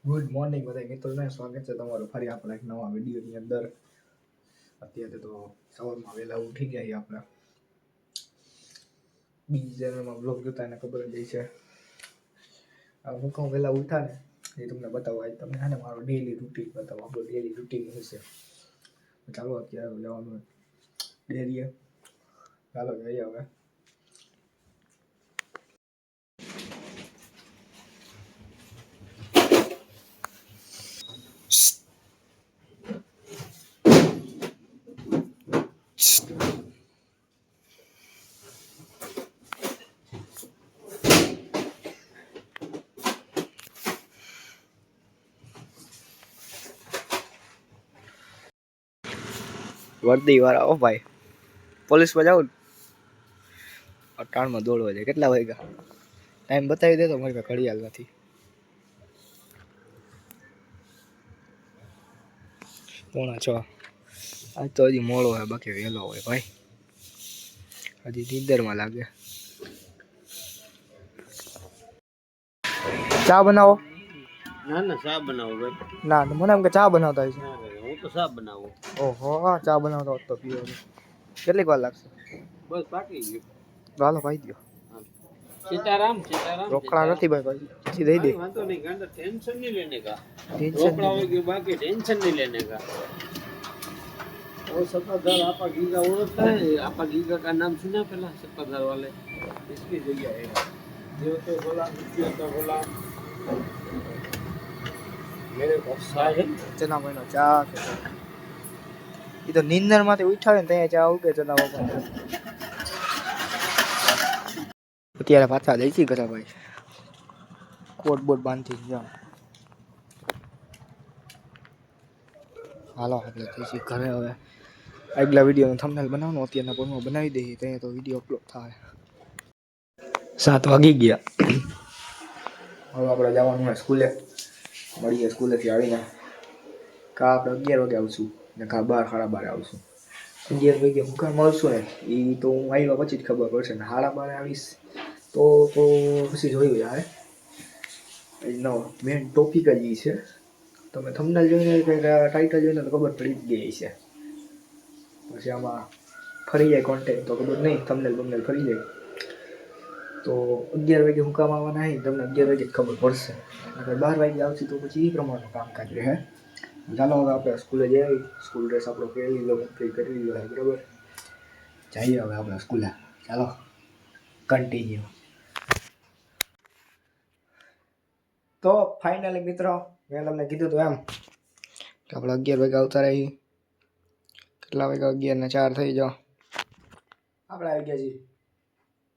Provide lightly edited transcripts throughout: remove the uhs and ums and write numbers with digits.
Good morning બધા મિત્રોને સ્વાગત છે તમારું ફરી આપણા એક નવા વિડીયોની અંદર. અત્યારે તો સવારમાં વહેલા ઉઠી ગયા આપણે. બીજી ચેનલમાં બ્લોગ જોતા એને ખબર જ છે. હું કહું વહેલા ઉઠા ને એ તમને બતાવો. આજે તમને છે ને મારો ડેલી રૂટીન બતાવો. આપણો ડેલી રૂટીન શું છે. ચાલો અત્યારે જવાનું ડેરીએ. ચાલો જઈએ હવે. વર્દી વાળા ઓ ભાઈ, પોલીસમાં જાવ ને અટાણમાં દોડવા જાય. કેટલા વાગ્યા ટાઈમ બતાવી દે તો મારી પાસે ઘડિયાળ નથી. પોણા 6. આજ તો હજી મોડો હોય, બાકી વહેલો હોય ભાઈ. હજી નીંદરમાં લાગે. ચા બનાવો? ના ના ચા બનાવો ભાઈ. ના મને એમ કે ચા બનાવતા હશે. હું તો ચા બનાવું. ઓહો, ચા બનાવતા હોત તો પીવાનું. કેટલીક વાર લાગશે? બસ પાકી ગયું. હાલો ભાઈ દો. સીતારામ સીતારામ. રોકડા નથી ભાઈ, ભાઈ પછી દઈ દે. વાંધો નહીં, ગાંડા ટેન્શન नहीं लेने का. टेंशन रोकड़ा हो गया बाकी टेंशन नहीं लेने का. वो सत्ताधार आपा गीगा ओळखता है. आपा गीगा का नाम सुना पहला सत्ताधार वाले. इसकी जगह है जो तो बोला रुपया का बोला मेरे को साहिल ચના મહિનો ચા કે એ તો નીંદર માંથી ઉઠાવે ને ત્યાં ચા ઉગે ચના બાપા. અત્યારે પાછા જઈ છી ઘરે ભાઈ. કોટ બોટ બાંધી જાઓ. હાલો આપણે જઈ છી ઘરે હવે. આગલા વિડીયોનો થંબનેલ બનાવવાનો અત્યારના પોરમાં બનાવી દઈએ ત્યાં તો વિડીયો અપલોડ થાય. 7 વાગી ગયા. હવે આપણે જવાનું હોય સ્કૂલે. મળીએ સ્કૂલેથી આવીને. કા આપણે 11 વાગે આવશું ને કા 12 સાડા 12 આવશું. 11 વાગે હું કામ મળશું ને એ તો હું આવ્યા પછી જ ખબર પડશે ને. સાડા 12 આવીશ તો પછી જોયું યાર. એનો મેઇન ટોપિક જ એ છે. તમે થંબનેલ જોઈને કંઈક ટાઇટલ જોઈને તો ખબર પડી જ ગઈ છે. પછી આમાં ફરી જાય કોન્ટેન્ટ તો ખબર નહીં. થંબનેલ ફરી જાય તો 11 વાગે હું કામ આવવાના નહીં તમને 11 વાગે જ ખબર પડશે. અગર 12 વાગે આવશે તો પછી એ પ્રમાણનું કામકાજ રહે. ચાલો હવે આપણે સ્કૂલે જઈએ. સ્કૂલ ડ્રેસ આપણો પહેરી લીધો, કમ્પ્લીટ કરી લીધો છે બરાબર. જઈએ હવે આપણે સ્કૂલે. ચાલો કન્ટિન્યુ. તો ફાઇનલી મિત્રો મેં તમને કીધું હતું એમ કે આપણે 11 વાગે આવતા રહી. કેટલા વાગ્યા? 11 ને 4 થઈ જાઓ. આપણે આવી ગયા છીએ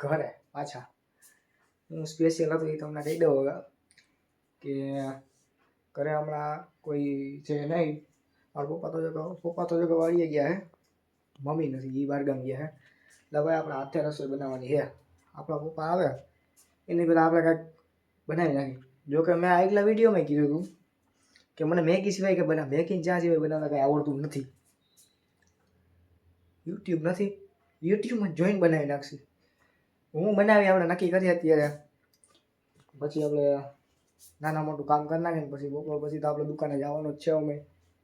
ઘરે પાછા. હું સ્પેશિયલ હતું એ તમને કહી દઉં હવે કે ઘરે હમણાં કોઈ છે નહીં. મારા પપ્પા તો જો વાળીએ ગયા હે. મમ્મી નથી, એ બહારગામ ગયા હે. એટલે ભાઈ આપણે હાથે રસોઈ બનાવવાની છે. આપણા પપ્પા આવે એની પહેલાં આપણે કાંઈક બનાવી નાખી. જોકે મેં આગલા વિડીયોમાં કીધું હતું કે મને મેગી સિવાય કે મેગી ચા સિવાય બનાવતા કંઈ આવડતું નથી. યુટ્યુબ નથી, યુટ્યુબમાં જોઈને બનાવી નાખશે. હું બનાવી આપણે નક્કી કરીએ અત્યારે. પછી આપણે નાના મોટું કામ કરી નાખીને પછી બપોર પછી તો આપણે દુકાને જવાનું જ છે. અમે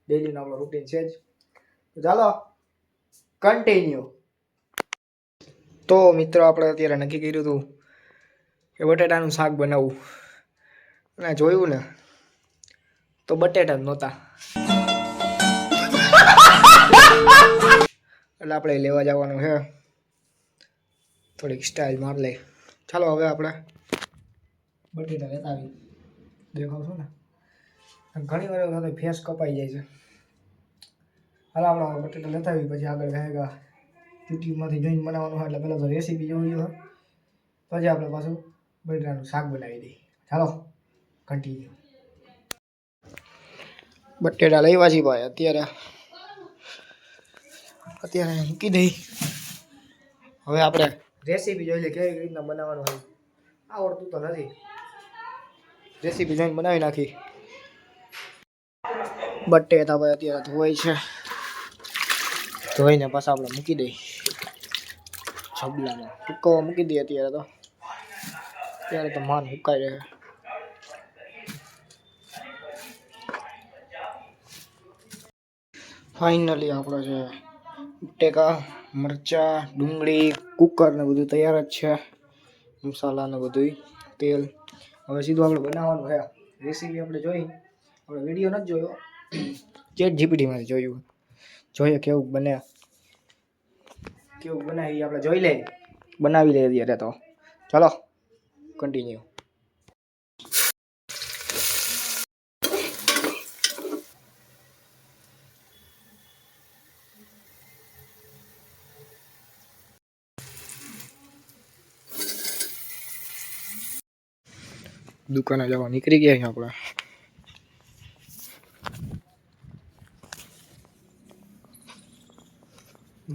ડેલીનો આપણો રૂટીન છે જ. તો ચાલો કન્ટિન્યુ. તો મિત્રો આપણે અત્યારે નક્કી કર્યું હતું કે બટેટાનું શાક બનાવવું. અને જોયું ને તો બટેટા જ નહોતા. એટલે આપણે લેવા જવાનું છે. થોડીક સ્ટાઇલ માર લઈ. ચાલો હવે આપણે બટેટા લેતા આવી. દેખાવશો ને ઘણી વાર સાથે ફેસ કપાઈ જાય છે. હાલ આપણે બટેટા લેતા આવી પછી આગળ ગયેલા યુટ્યુબમાંથી જોઈને બનાવવાનું હોય એટલે પહેલાં તો રેસીપી જોવી હોય પછી આપણે પાછું બટેટાનું શાક બનાવી દઈએ. ચાલો કન્ટિન્યુ. બટેટા લેવા છીએ ભાઈ. અત્યારે મૂકી દઈ. હવે આપણે રેસીપી જોઈ લઈએ કેવી રીતના બનાવવાનું હોય. આવડતું તો નથી. રેસીપી જોઈને બનાવી નાખી. બટેટા ભાઈ અત્યારે ધોવાય છે. ધોઈને પાછા આપણે મૂકી દઈ છબલામાં સુકવવા મૂકી દઈએ. અત્યારે તો માન સુકાઈ રહે. ફાઇનલી આપણે છે બટેકા મરચા ડુંગળી કુકર ને બધું તૈયાર જ છે, મસાલા ને બધું તેલ. હવે સીધું આપણે બનાવવાનું છે. રેસીપી આપણે જોઈ, આપણે વિડીયો નથી જોયો, ચેટ જીપીટીમાંથી જોયું. જોઈએ કેવું બને, કેવું બનાવી આપણે જોઈ લઈએ, બનાવી લઈએ અત્યારે. તો ચાલો કન્ટિન્યુ. દુકાને જવા નીકળી ગયા છે આપણે.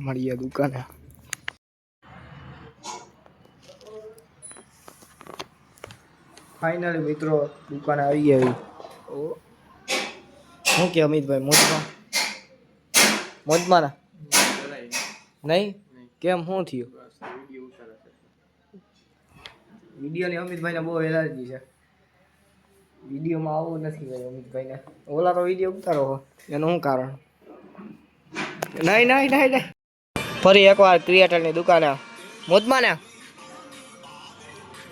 મળીએ દુકાને. ફાઇનલી મિત્રો દુકાને આવી ગયા. શું કે અમિતભાઈ, મોજમાં મોજમાં ના નહીં? કેમ શું થયું? વિડીયોની અમિતભાઈને બહુ એલર્જી છે. વિડીયોમાં આવું નથી ભાઈ અમિતભાઈને. ઓલા તો વિડીયો ઉતારો હો, એનું શું કારણ? નહીં નહીં નહીં નહીં. ફરી એકવાર ક્રિએટરની દુકાને મોજમાં ને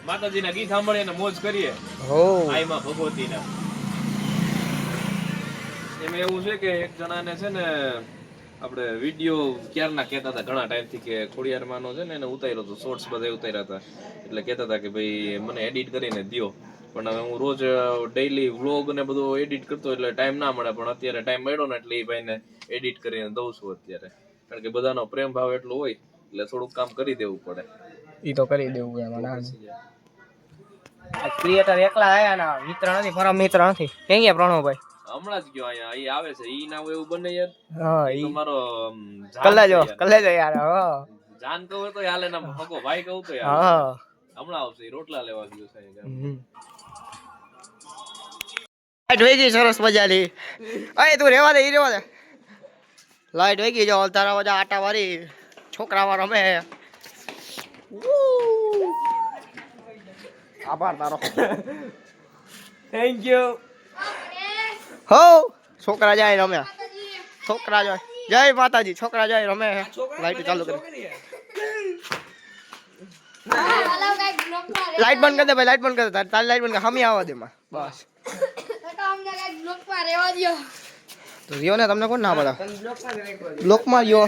માતાજીના ગીત સાંભળીને મોજ કરીએ. હો આઈમાં ભગવતીના. એમાં એવું છે કે એક જણાને છે ને આપણે વિડીયો ક્યારના કહેતા હતા ઘણા ટાઈમથી કે ખોડિયારમાંનો છે ને એને ઉતાર્યો હતો, શોર્ટ્સ બધા ઉતાર્યા હતા. એટલે કહેતા હતા કે ભાઈ મને એડિટ કરીને દ્યો. પણ હવે હું રોજ ડેઈલી વ્લોગ ને બધું એડિટ કરતો એટલે ટાઈમ ના મળે. પણ અત્યારે ટાઈમ મળ્યો ને એટલે એ ભાઈને એડિટ કરીને દઉં છું અત્યારે. કારણ કે બધાનો પ્રેમ ભાવ એટલો હોય એટલે થોડુંક કામ કરી દેવું પડે. એ તો કરી દેવું એમાં. ક્રિએટર એકલા આયા ના, મિત્ર નથી, મારા મિત્ર નથી. કેમ ગયા પ્રણવભાઈ? હમણાં જ ગયો અહીંયા, અહીં આવે છે. ઈ ના હોય એવું બને યાર. હા ઈ તો મારો કલ્લાજો યાર. હા જાન કહું તો હાલે ના, હગો ભાઈ કહું તો યાર. હા હમણાં આવશે, ઈ રોટલા લેવા ગયો છે. લાઈટ વહી ગઈ સરસ મજાની. અય તું રેવા દે, ઈ રેવા દે. લાઈટ વહી ગઈ. જો તારા બધા આટા વાળી છોકરામાં રમે. આભાર તારો. Thank you. હો છોકરા જાય રમે, છોકરા જાય. જય માતાજી. છોકરા જાય રમે. લાઈટ ચાલુ કરી. લાઈટ બંધ કરી દે ભાઈ, લાઈટ બંધ કરી દે. તારી લાઈટ બંધ કર, હમી આવવા દે માં. બસ તો રહ્યો ને, તમને કોણ ના પડે? બ્લોકમાં રહ્યો,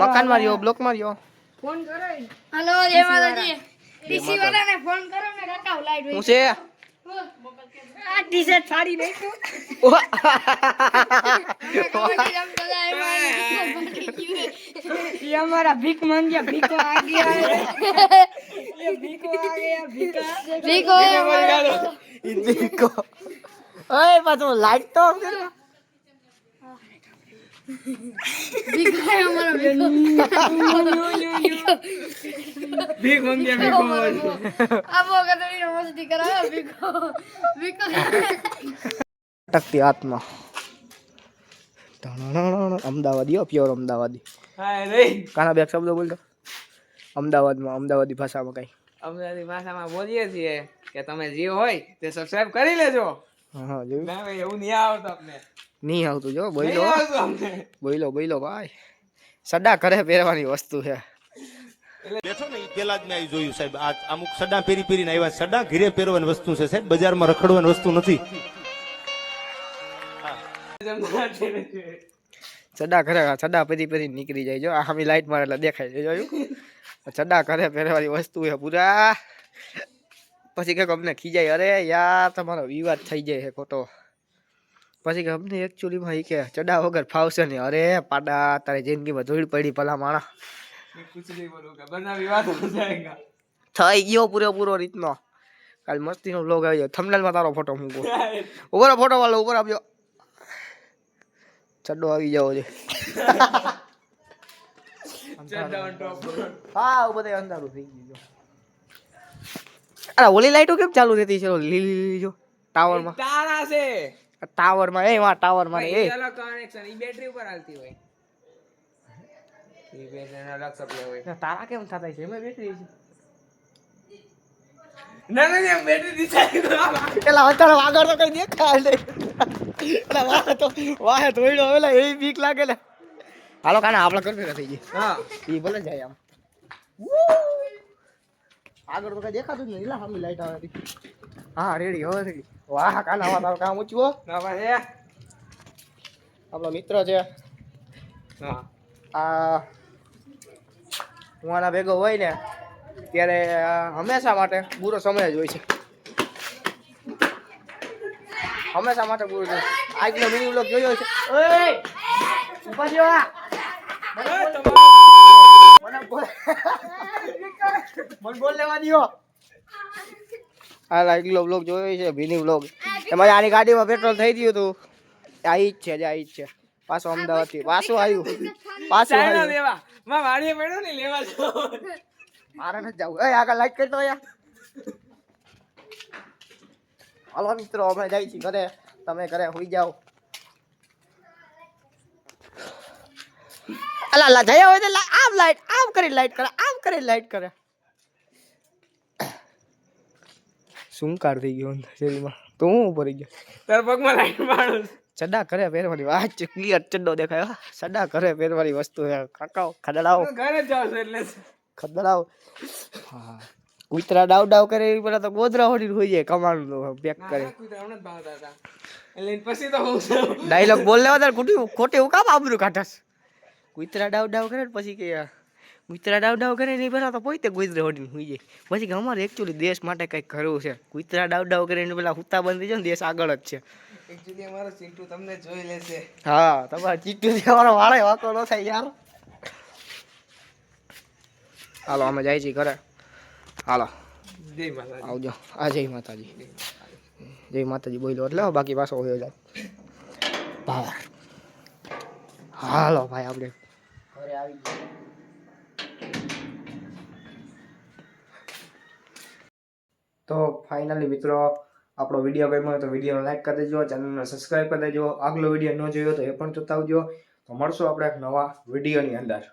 મકાનમાં રહ્યો, બ્લોકમાં રહ્યો. ફોન કરો. હેલો જય માતાજી. ડીસી વાળાને ફોન કરો ને કાકા, લાઈટ હું છે આ ટી-શર્ટ ફાડી નાખ્યો. ये हमारा भीख मांग गया, भीखो आ गया है। ये भीखो आ गया, भीखो ભીકો. ઓય પાછો લાઈટ તો આમ કરો. भीखो है हमारा भीखो। ભીખ મંગ્યા ભીખો. अब वो कतरी मस्ती करा भीखो भीखो ટકતી આત્મા. અમદાવાદી, પ્યોર અમદાવાદી. કાના બે શબ્દો બોલતો અમદાવાદમાં, અમદાવાદી ભાષામાં કઈ. અમદાવાદી ભાષામાં બોલીએ છીએ કે તમે જે હોય તે સબસ્ક્રાઇબ કરી લેજો. હા જોયું? ના ભાઈ એવું નહીં આવતું આપણે. નહીં આવતું. જો નહીં બોલો આવતું અમને. બોલો બોલો ભાઈ. સડા ઘરે પહેરવાની વસ્તુ છે. બેઠો ને પેલા જ મેં અહીં જોયું સાહેબ. આ અમુક સડા પેરી પેરીને આવ્યા. સડા ઘીરે પહેરવાની વસ્તુ છે સાહેબ, બજારમાં રખડવાની વસ્તુ નથી. સડા ઘરે સડા પહેરી પહેરી નીકળી જાય. જો આમી લાઈટ મારે એટલે દેખાય છે. જોયું? સડા ઘરે પહેરવાની વસ્તુ છે પૂરા. પછી કંઈક અમને ખીજાય, અરે યાર તમારો વિવાદ થઈ જાય છે ખોટો. પછી કે અમને એકચ્યુઅલીમાં કે ચડા વગર ફાવશે નહીં. અરે પાડા, તારી જિંદગીમાં ધૂળ પડી ભલા માણા. कुछ नहीं बोलूंगा, वरना विवाद हो जाएगा. થઈ ગયો પૂરેપૂરો રીતનો. કાલ મસ્તીનો વ્લોગ આવી જાય. થંબનેલમાં તારો ફોટો મૂકો. ઉપર ફોટો વાળો ઉપર આપજો. ચડ્ડો આવી જાવ છે. હા બધે અંધારું થઈ ગયું. અરે ઓલી લાઈટો કેમ ચાલુ રહેતી છે? લીલી જો ટાવરમાં, तारा से ટાવરમાં. એ વા ટાવરમાં એ अलग कनेक्शन ई बैटरी ऊपर आती હોય. ई बैटरी अलग सप्लाई હોય. તારા કેમ થતા છે? એમાં બેટરી છે. ના ના ના બેટરી ડિસાઈડ કરો. પેલા અત્યારે આગળ તો કઈ દેખાય નહીં. વાહે તોડ્યો હવે એવી બીક લાગે ને. હાલો કાના આપણે કરફેર થઈ ગઈ. હા એ ભલે જાય આમ. આગળ તો કઈ દેખાતું જ નહીં. લા સામે લાઈટ આવે છે. હા રેડી હવે થઈ. વાહ કાના આવા તારું કામ ઊંચું હો. ના ભાઈ આપણો મિત્ર છે. હા આ હું આના ભેગો હોય ને ત્યારે હંમેશા માટે બુરો સમય જ હોય છે. હંમેશા માટે બુરો છે. આજનો મિની વ્લોગ જોયો છે. ઓય ઉભા થયો આ. મને બોલ લેવા દ્યો. આ આગલો વ્લોગ જોયો છે મિની વ્લોગ. એમાં આની ગાડીમાં પેટ્રોલ થઈ ગયું હતું. આ ઈ જ છે આ ઈ જ છે. પાછો અમદાવાદ થી પાછું આવ્યું. પાછું ચાઇના આવ્યું. લેવા માં વાડીએ પડ્યો ને લેવા જો મારે નથી જવું. એ આગળ લાઈટ કરતો યાર. હાલો મિત્રો અમે જાય છીએ ઘરે. તમે ઘરે હોઈ જાઓ. અલા લા જયા હોય તો આમ લાઈટ આમ કરી લાઈટ કરે આમ કરી લાઈટ કરે. શું કાર થઈ ગયો શરીરમાં તો હું ઉપર ગયો. તાર પગમાં લાઈટ મારું ચડા કરે પહેરવાની વાત છે. ક્લિયર ચડ્ડો દેખાય. ચડા કરે પહેરવાની વસ્તુ છે. કાકાઓ ખડડાઓ ઘરે જ જાવ છું એટલે ખદડાવ. હા કૂતરા ડાવ ડાવ કરે એ પેલા તો ગોદરા હોડી હોઈ જાય કમાવાનું પેક કરે. હમણાં જ ભાવતા હતા એટલે પછી તો હું ડાયલોગ બોલ લેવા તાર ખોટી હું કામ આબરું કાઢાસ. કૂતરા ડાવ ડાવ કરે ને પછી કે કૂતરા ડાવ ડાવ કરે ને પેલા તો પોતે ગોદરા હોડી હોઈ જાય. પછી કે અમારે એકચ્યુઅલી દેશ માટે કંઈક કરવું છે. કૂતરા ડાવ ડાવ કરીને પેલા હુત્તા બંધ થઈ જાય ને દેશ આગળ જ છે. એકચ્યુઅલી અમારો ચિંટુ તમને જોઈ લેશે હા તમારે ચીટુ દેવાનો વાળે વાકો ન થાય યાર. હાલો અમે જાય છીએ ઘરે. હાલો જય માતા આવજો. આ જય માતાજી. જય માતાજી બોલો એટલે બાકી પાછો હોયો જાય. ભાઈ હાલો ભાઈ આપણે ઘરે આવી ગયા. તો ફાઇનલી મિત્રો આપણો વિડીયો ગમ્યો હોય તો વિડીયોને લાઈક કરી દેજો. ચેનલને સબસ્ક્રાઈબ કરી દેજો. આગલો વિડીયો ન જોયો તો એ પણ જોતા આવજો. તો મળશું આપણે એક નવા વિડીયોની અંદર.